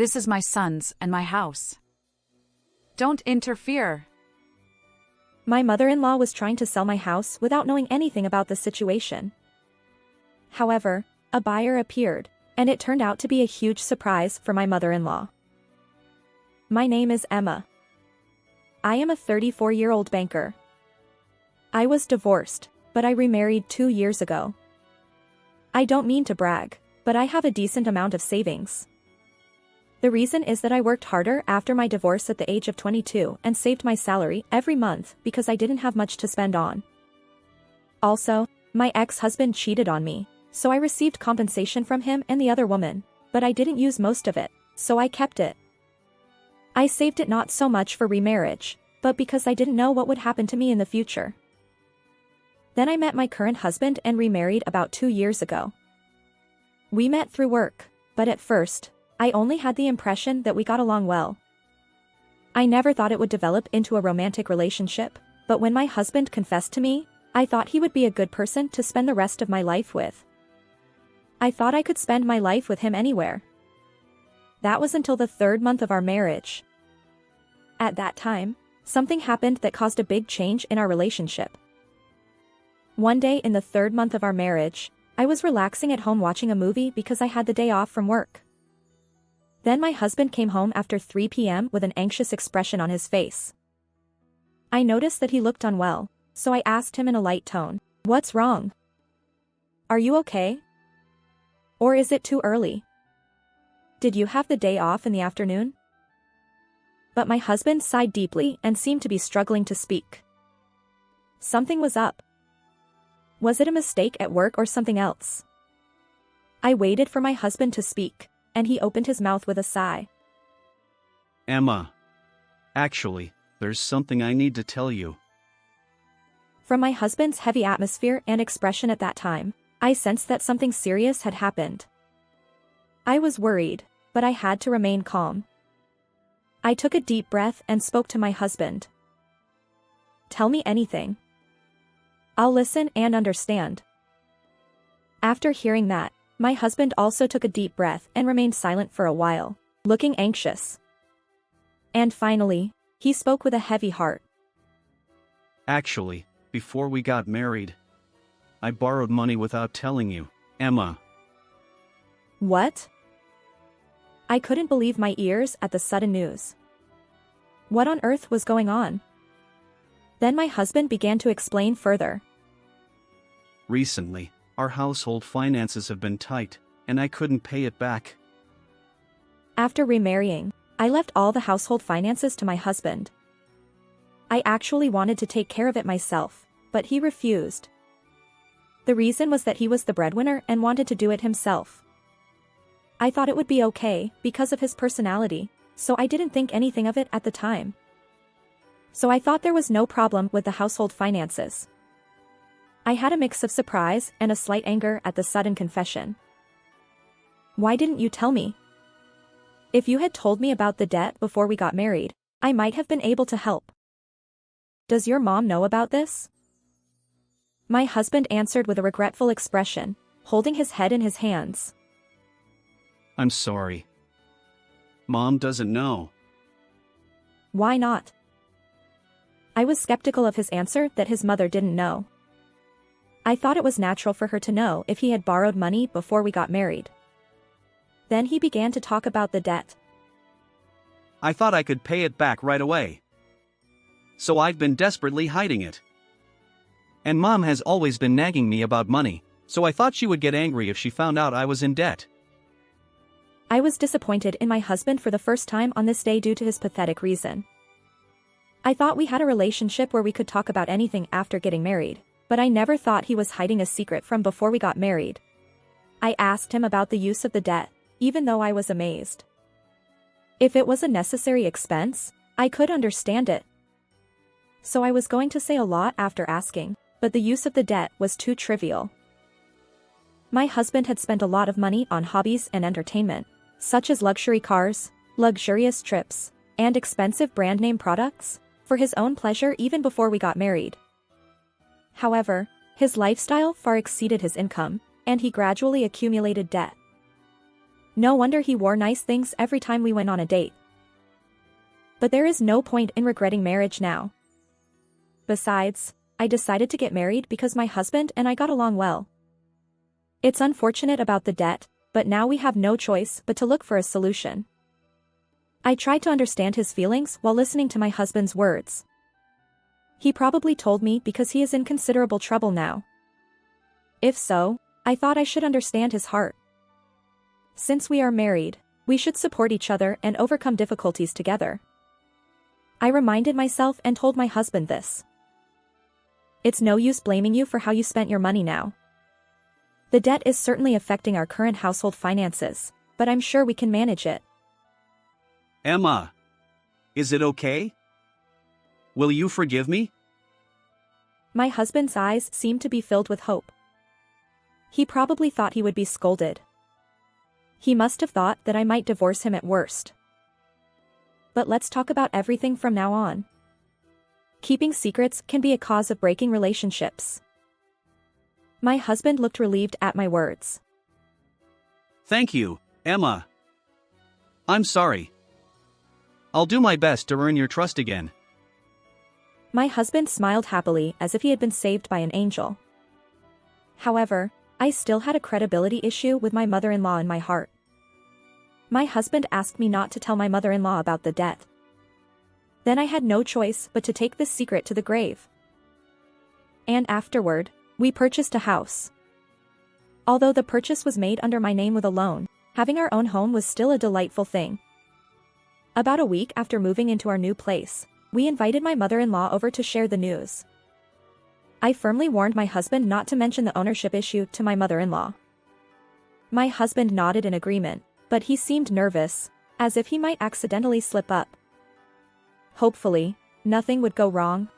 This is my son's and my house. Don't interfere. My mother-in-law was trying to sell my house without knowing anything about the situation. However, a buyer appeared, and it turned out to be a huge surprise for my mother-in-law. My name is Emma. I am a 34-year-old banker. I was divorced, but I remarried 2 years ago. I don't mean to brag, but I have a decent amount of savings. The reason is that I worked harder after my divorce at the age of 22 and saved my salary every month because I didn't have much to spend on. Also, my ex-husband cheated on me, so I received compensation from him and the other woman, but I didn't use most of it, so I kept it. I saved it not so much for remarriage, but because I didn't know what would happen to me in the future. Then I met my current husband and remarried about 2 years ago. We met through work, but at first, I only had the impression that we got along well. I never thought it would develop into a romantic relationship, but when my husband confessed to me, I thought he would be a good person to spend the rest of my life with. I thought I could spend my life with him anywhere. That was until the 3rd month of our marriage. At that time, something happened that caused a big change in our relationship. One day in the 3rd month of our marriage, I was relaxing at home watching a movie because I had the day off from work. Then my husband came home after 3 p.m. with an anxious expression on his face. I noticed that he looked unwell, so I asked him in a light tone, "What's wrong? Are you okay? Or is it too early? Did you have the day off in the afternoon?" But my husband sighed deeply and seemed to be struggling to speak. Something was up. Was it a mistake at work or something else? I waited for my husband to speak, and he opened his mouth with a sigh. Emma. Actually, there's something I need to tell you. From my husband's heavy atmosphere and expression at that time, I sensed that something serious had happened. I was worried, but I had to remain calm. I took a deep breath and spoke to my husband. "Tell me anything. I'll listen and understand." After hearing that, my husband also took a deep breath and remained silent for a while, looking anxious. And finally, he spoke with a heavy heart. Actually, before we got married, I borrowed money without telling you, Emma. What? I couldn't believe my ears at the sudden news. What on earth was going on? Then my husband began to explain further. Recently, our household finances have been tight, and I couldn't pay it back. After remarrying, I left all the household finances to my husband. I actually wanted to take care of it myself, but he refused. The reason was that he was the breadwinner and wanted to do it himself. I thought it would be okay because of his personality, so I didn't think anything of it at the time. So I thought there was no problem with the household finances. I had a mix of surprise and a slight anger at the sudden confession. Why didn't you tell me? If you had told me about the debt before we got married, I might have been able to help. Does your mom know about this? My husband answered with a regretful expression, holding his head in his hands. I'm sorry. Mom doesn't know. Why not? I was skeptical of his answer that his mother didn't know. I thought it was natural for her to know if he had borrowed money before we got married. Then he began to talk about the debt. I thought I could pay it back right away. So I've been desperately hiding it. And Mom has always been nagging me about money, so I thought she would get angry if she found out I was in debt. I was disappointed in my husband for the first time on this day due to his pathetic reason. I thought we had a relationship where we could talk about anything after getting married, but I never thought he was hiding a secret from before we got married. I asked him about the use of the debt, even though I was amazed. If it was a necessary expense, I could understand it. So I was going to say a lot after asking, but the use of the debt was too trivial. My husband had spent a lot of money on hobbies and entertainment, such as luxury cars, luxurious trips, and expensive brand name products, for his own pleasure even before we got married. However, his lifestyle far exceeded his income, and he gradually accumulated debt. No wonder he wore nice things every time we went on a date. But there is no point in regretting marriage now. Besides, I decided to get married because my husband and I got along well. It's unfortunate about the debt, but now we have no choice but to look for a solution. I tried to understand his feelings while listening to my husband's words. He probably told me because he is in considerable trouble now. If so, I thought I should understand his heart. Since we are married, we should support each other and overcome difficulties together. I reminded myself and told my husband this. It's no use blaming you for how you spent your money now. The debt is certainly affecting our current household finances, but I'm sure we can manage it. Emma, is it okay? Will you forgive me? My husband's eyes seemed to be filled with hope. He probably thought he would be scolded. He must have thought that I might divorce him at worst. But let's talk about everything from now on. Keeping secrets can be a cause of breaking relationships. My husband looked relieved at my words. Thank you, Emma. I'm sorry. I'll do my best to earn your trust again. My husband smiled happily as if he had been saved by an angel. However, I still had a credibility issue with my mother-in-law in my heart. My husband asked me not to tell my mother-in-law about the debt. Then I had no choice but to take this secret to the grave. And afterward, we purchased a house. Although the purchase was made under my name with a loan, having our own home was still a delightful thing. About a week after moving into our new place, we invited my mother-in-law over to share the news. I firmly warned my husband not to mention the ownership issue to my mother-in-law. My husband nodded in agreement, but he seemed nervous, as if he might accidentally slip up. Hopefully, nothing would go wrong.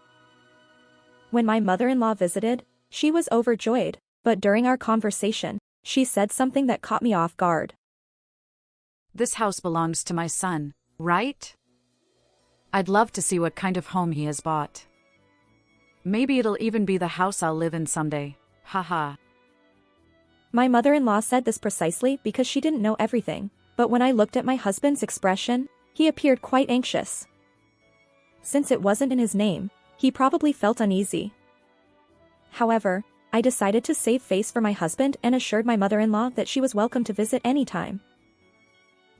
When my mother-in-law visited, she was overjoyed, but during our conversation, she said something that caught me off guard. This house belongs to my son, right? I'd love to see what kind of home he has bought. Maybe it'll even be the house I'll live in someday, haha. My mother-in-law said this precisely because she didn't know everything, but when I looked at my husband's expression, he appeared quite anxious. Since it wasn't in his name, he probably felt uneasy. However, I decided to save face for my husband and assured my mother-in-law that she was welcome to visit anytime.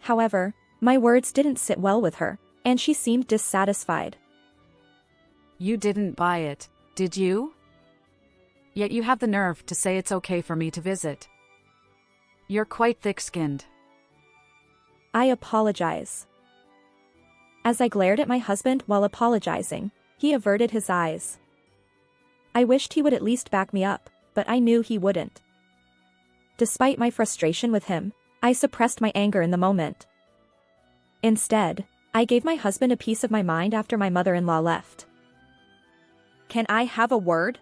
However, my words didn't sit well with her, and she seemed dissatisfied. You didn't buy it, did you? Yet you have the nerve to say it's okay for me to visit. You're quite thick-skinned. I apologize. As I glared at my husband while apologizing, he averted his eyes. I wished he would at least back me up, but I knew he wouldn't. Despite my frustration with him, I suppressed my anger in the moment. Instead, I gave my husband a piece of my mind after my mother-in-law left. Can I have a word?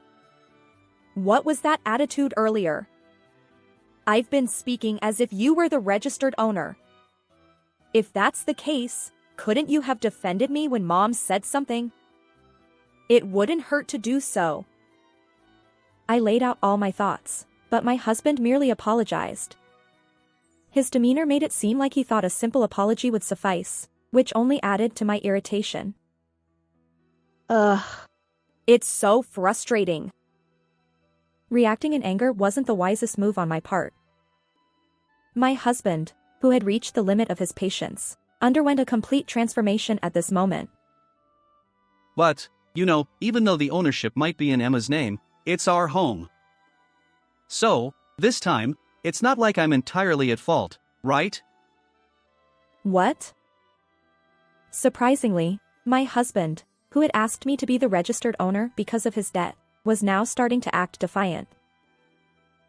What was that attitude earlier? I've been speaking as if you were the registered owner. If that's the case, couldn't you have defended me when Mom said something? It wouldn't hurt to do so. I laid out all my thoughts, but my husband merely apologized. His demeanor made it seem like he thought a simple apology would suffice, which only added to my irritation. Ugh. It's so frustrating. Reacting in anger wasn't the wisest move on my part. My husband, who had reached the limit of his patience, underwent a complete transformation at this moment. But, even though the ownership might be in Emma's name, it's our home. So, this time, it's not like I'm entirely at fault, right? What? Surprisingly, my husband, who had asked me to be the registered owner because of his debt, was now starting to act defiant.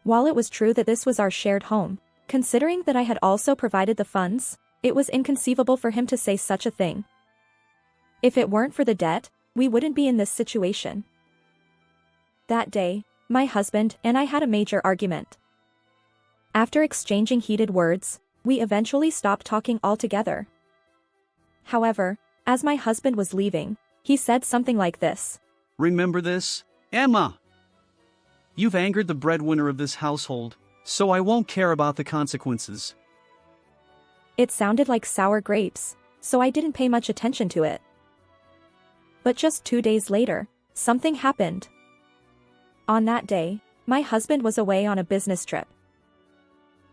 While it was true that this was our shared home, considering that I had also provided the funds, it was inconceivable for him to say such a thing. If it weren't for the debt, we wouldn't be in this situation. That day, my husband and I had a major argument. After exchanging heated words, we eventually stopped talking altogether. However, as my husband was leaving, he said something like this. Remember this, Emma? You've angered the breadwinner of this household, so I won't care about the consequences. It sounded like sour grapes, so I didn't pay much attention to it. But just 2 days later, something happened. On that day, my husband was away on a business trip.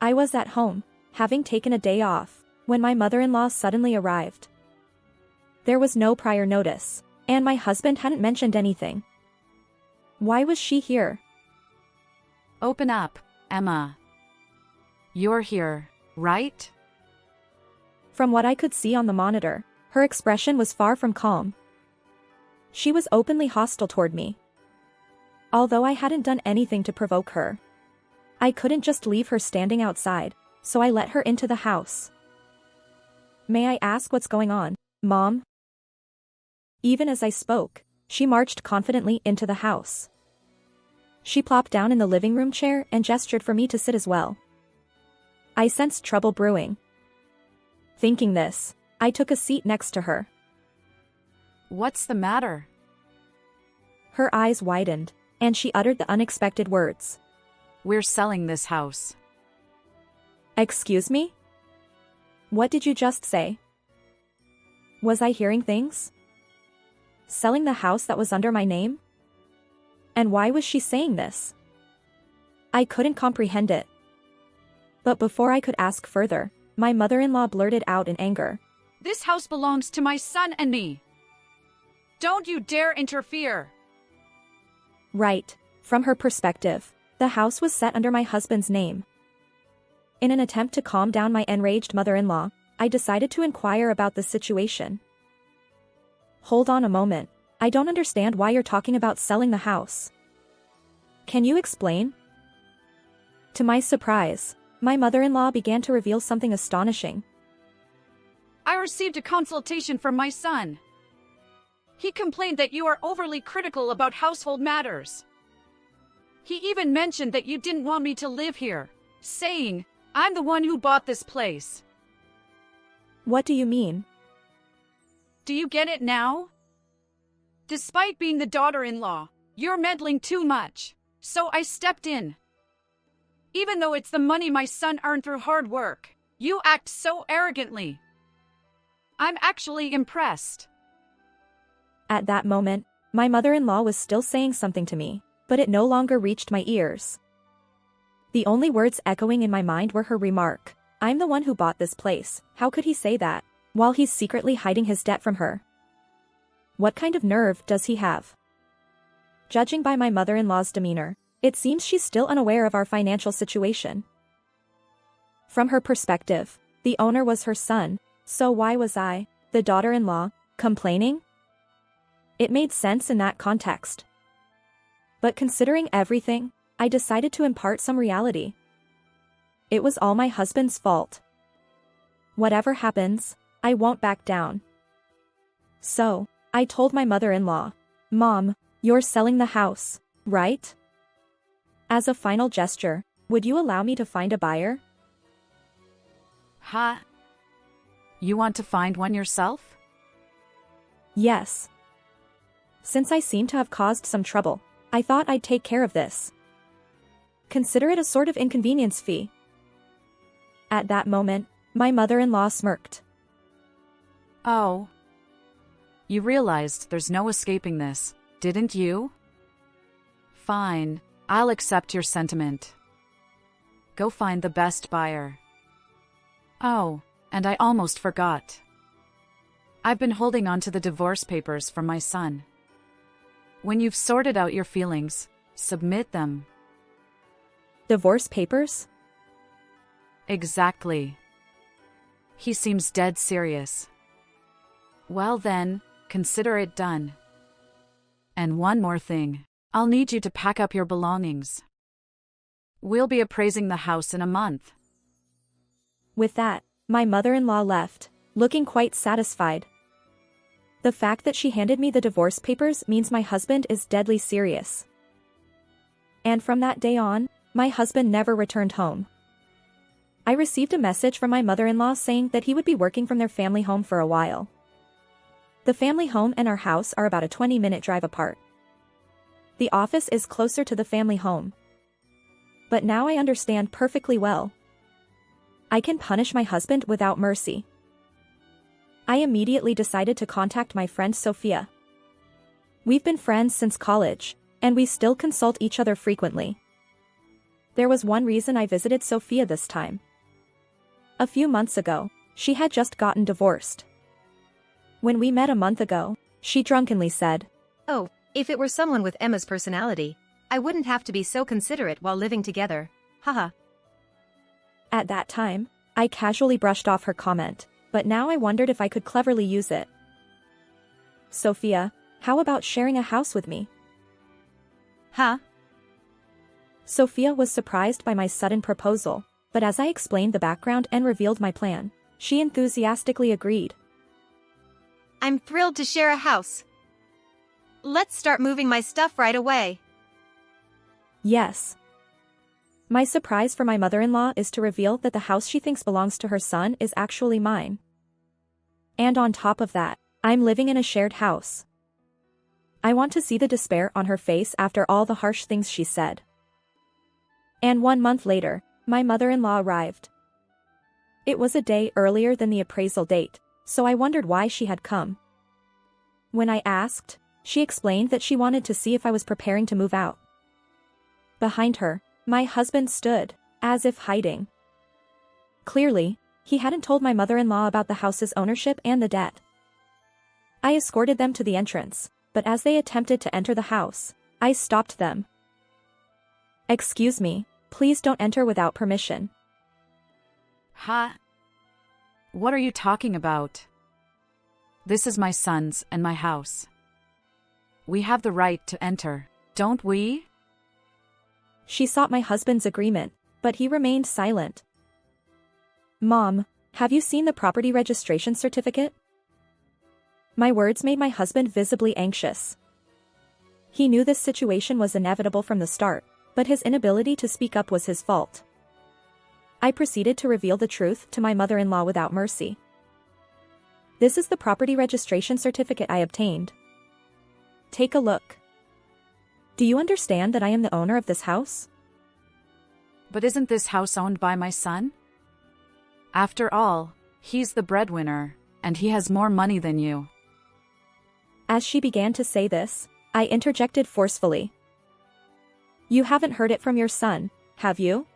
I was at home, having taken a day off, when my mother-in-law suddenly arrived. There was no prior notice, and my husband hadn't mentioned anything. Why was she here? Open up, Emma. You're here, right? From what I could see on the monitor, her expression was far from calm. She was openly hostile toward me. Although I hadn't done anything to provoke her, I couldn't just leave her standing outside, so I let her into the house. May I ask what's going on, Mom? Even as I spoke, she marched confidently into the house. She plopped down in the living room chair and gestured for me to sit as well. I sensed trouble brewing. Thinking this, I took a seat next to her. What's the matter? Her eyes widened, and she uttered the unexpected words. We're selling this house. Excuse me? What did you just say? Was I hearing things? Selling the house that was under my name? And why was she saying this? I couldn't comprehend it. But before I could ask further, my mother-in-law blurted out in anger. This house belongs to my son and me. Don't you dare interfere. Right, from her perspective, the house was set under my husband's name. In an attempt to calm down my enraged mother-in-law, I decided to inquire about the situation. Hold on a moment, I don't understand why you're talking about selling the house. Can you explain? To my surprise, my mother-in-law began to reveal something astonishing. I received a consultation from my son. He complained that you are overly critical about household matters. He even mentioned that you didn't want me to live here, saying, I'm the one who bought this place. What do you mean? Do you get it now? Despite being the daughter-in-law, you're meddling too much, so I stepped in. Even though it's the money my son earned through hard work, you act so arrogantly. I'm actually impressed. At that moment, my mother-in-law was still saying something to me, but it no longer reached my ears. The only words echoing in my mind were her remark, I'm the one who bought this place. How could he say that, while he's secretly hiding his debt from her? What kind of nerve does he have? Judging by my mother-in-law's demeanor, it seems she's still unaware of our financial situation. From her perspective, the owner was her son, so why was I, the daughter-in-law, complaining? It made sense in that context. But considering everything, I decided to impart some reality. It was all my husband's fault. Whatever happens, I won't back down. So, I told my mother-in-law, Mom, you're selling the house, right? As a final gesture, would you allow me to find a buyer? Huh? You want to find one yourself? Yes. Since I seem to have caused some trouble, I thought I'd take care of this. Consider it a sort of inconvenience fee. At that moment, my mother-in-law smirked. Oh. You realized there's no escaping this, didn't you? Fine, I'll accept your sentiment. Go find the best buyer. Oh, and I almost forgot. I've been holding on to the divorce papers from my son. When you've sorted out your feelings, submit them. Divorce papers? Exactly. He seems dead serious. Well then, consider it done. And one more thing. I'll need you to pack up your belongings. We'll be appraising the house in a month. With that, my mother-in-law left, looking quite satisfied. The fact that she handed me the divorce papers means my husband is deadly serious. And from that day on, my husband never returned home. I received a message from my mother-in-law saying that he would be working from their family home for a while. The family home and our house are about a 20-minute drive apart. The office is closer to the family home. But now I understand perfectly well. I can punish my husband without mercy. I immediately decided to contact my friend Sophia. We've been friends since college, and we still consult each other frequently. There was one reason I visited Sophia this time. A few months ago, she had just gotten divorced. When we met a month ago, she drunkenly said, "Oh, if it were someone with Emma's personality, I wouldn't have to be so considerate while living together. Haha." At that time, I casually brushed off her comment, but now I wondered if I could cleverly use it. "Sophia, how about sharing a house with me?" Huh? Sophia was surprised by my sudden proposal, but as I explained the background and revealed my plan, she enthusiastically agreed. I'm thrilled to share a house. Let's start moving my stuff right away. Yes. My surprise for my mother-in-law is to reveal that the house she thinks belongs to her son is actually mine. And on top of that, I'm living in a shared house. I want to see the despair on her face after all the harsh things she said. And 1 month later, my mother-in-law arrived. It was a day earlier than the appraisal date, so I wondered why she had come. When I asked, she explained that she wanted to see if I was preparing to move out. Behind her, my husband stood, as if hiding. Clearly, he hadn't told my mother-in-law about the house's ownership and the debt. I escorted them to the entrance, but as they attempted to enter the house, I stopped them. "Excuse me, please don't enter without permission." Huh? What are you talking about? This is my son's and my house. We have the right to enter, don't we? She sought my husband's agreement, but he remained silent. "Mom, have you seen the property registration certificate?" My words made my husband visibly anxious. He knew this situation was inevitable from the start, but his inability to speak up was his fault. I proceeded to reveal the truth to my mother-in-law without mercy. "This is the property registration certificate I obtained. Take a look. Do you understand that I am the owner of this house?" But isn't this house owned by my son? After all, he's the breadwinner, and he has more money than you. As she began to say this, I interjected forcefully. "You haven't heard it from your son, have you?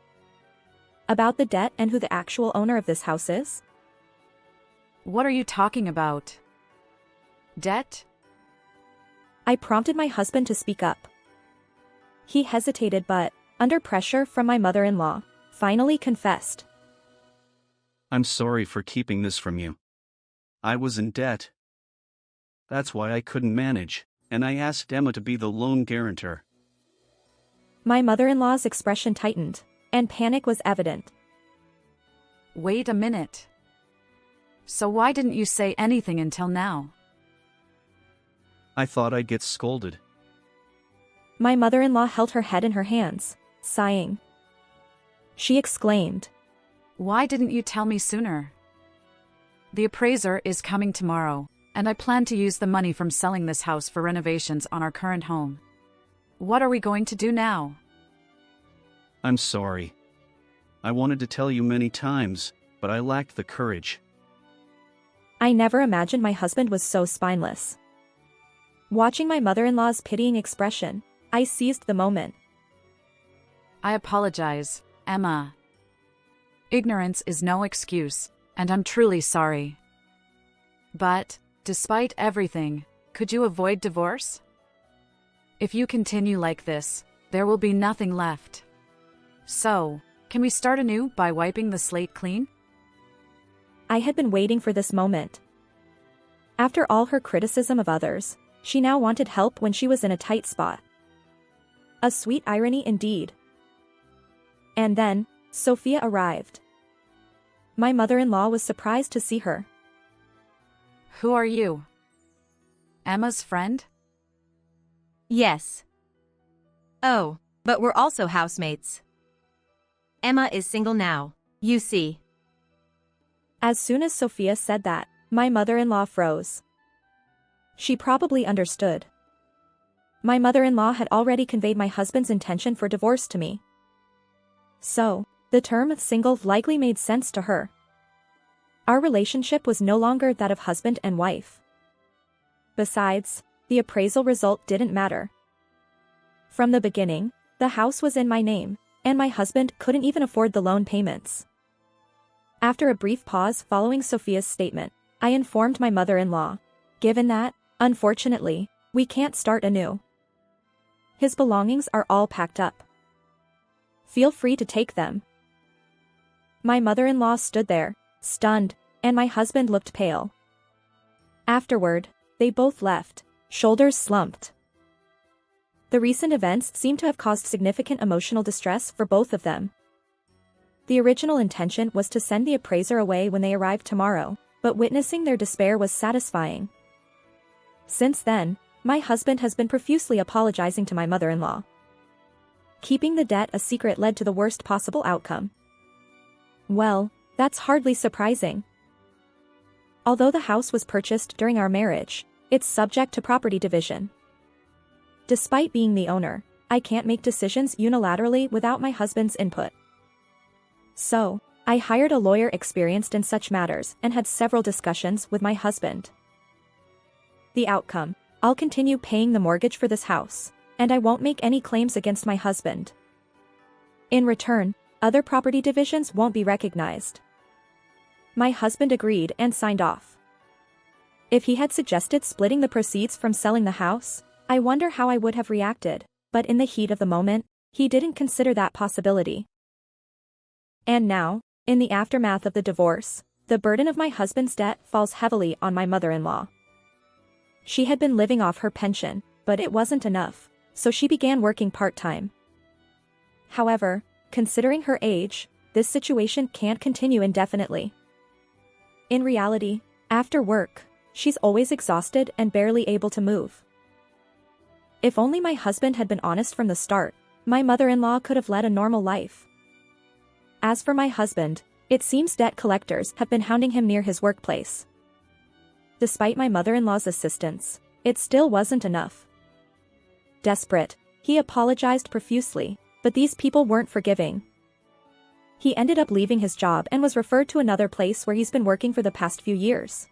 About the debt and who the actual owner of this house is?" What are you talking about? Debt? I prompted my husband to speak up. He hesitated but, under pressure from my mother-in-law, finally confessed. I'm sorry for keeping this from you. I was in debt. That's why I couldn't manage, and I asked Emma to be the loan guarantor. My mother-in-law's expression tightened, and panic was evident. Wait a minute. So why didn't you say anything until now? I thought I'd get scolded. My mother-in-law held her head in her hands, sighing. She exclaimed, Why didn't you tell me sooner? The appraiser is coming tomorrow, and I plan to use the money from selling this house for renovations on our current home. What are we going to do now? I'm sorry. I wanted to tell you many times, but I lacked the courage. I never imagined my husband was so spineless. Watching my mother-in-law's pitying expression, I seized the moment. I apologize, Emma. Ignorance is no excuse, and I'm truly sorry. But, despite everything, could you avoid divorce? If you continue like this, there will be nothing left. So, can we start anew by wiping the slate clean? I had been waiting for this moment. After all her criticism of others, she now wanted help when she was in a tight spot. A sweet irony indeed. And then, Sophia arrived. My mother-in-law was surprised to see her. Who are you? Emma's friend? Yes. Oh, but we're also housemates. Emma is single now, you see. As soon as Sophia said that, my mother-in-law froze. She probably understood. My mother-in-law had already conveyed my husband's intention for divorce to me. So, The term single likely made sense to her. Our relationship was no longer that of husband and wife. Besides, the appraisal result didn't matter. From the beginning, the house was in my name, and my husband couldn't even afford the loan payments. After a brief pause following Sophia's statement, I informed my mother-in-law. Given that, unfortunately, we can't start anew. His belongings are all packed up. Feel free to take them. My mother-in-law stood there, stunned, and my husband looked pale. Afterward, they both left, shoulders slumped. The recent events seemed to have caused significant emotional distress for both of them. The original intention was to send the appraiser away when they arrived tomorrow, but witnessing their despair was satisfying. Since then, my husband has been profusely apologizing to my mother-in-law. Keeping the debt a secret led to the worst possible outcome. Well, that's hardly surprising. Although the house was purchased during our marriage, it's subject to property division. Despite being the owner, I can't make decisions unilaterally without my husband's input. So, I hired a lawyer experienced in such matters and had several discussions with my husband. The outcome: I'll continue paying the mortgage for this house, and I won't make any claims against my husband. In return, other property divisions won't be recognized. My husband agreed and signed off. If he had suggested splitting the proceeds from selling the house, I wonder how I would have reacted, but in the heat of the moment, he didn't consider that possibility. And now, in the aftermath of the divorce, the burden of my husband's debt falls heavily on my mother-in-law. She had been living off her pension, but it wasn't enough, so she began working part-time. However, considering her age, this situation can't continue indefinitely. In reality, after work, she's always exhausted and barely able to move. If only my husband had been honest from the start, my mother-in-law could have led a normal life. As for my husband, it seems debt collectors have been hounding him near his workplace. Despite my mother-in-law's assistance, it still wasn't enough. Desperate, he apologized profusely, but these people weren't forgiving. He ended up leaving his job and was referred to another place where he's been working for the past few years.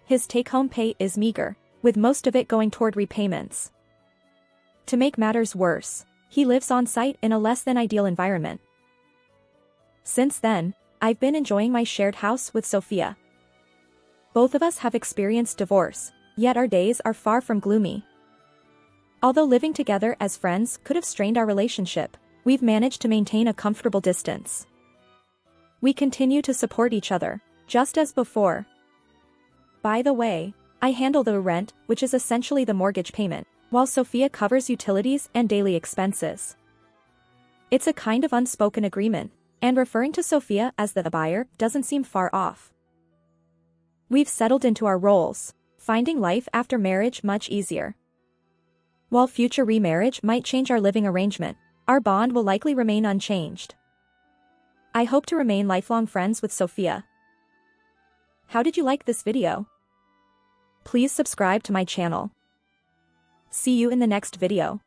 His take-home pay is meager, with most of it going toward repayments. To make matters worse, he lives on site in a less than ideal environment. Since then, I've been enjoying my shared house with Sophia. Both of us have experienced divorce, yet our days are far from gloomy. Although living together as friends could have strained our relationship, we've managed to maintain a comfortable distance. We continue to support each other, just as before. By the way, I handle the rent, which is essentially the mortgage payment, while Sophia covers utilities and daily expenses. It's a kind of unspoken agreement, and referring to Sophia as the buyer doesn't seem far off. We've settled into our roles, finding life after marriage much easier. While future remarriage might change our living arrangement, our bond will likely remain unchanged. I hope to remain lifelong friends with Sophia. How did you like this video? Please subscribe to my channel. See you in the next video.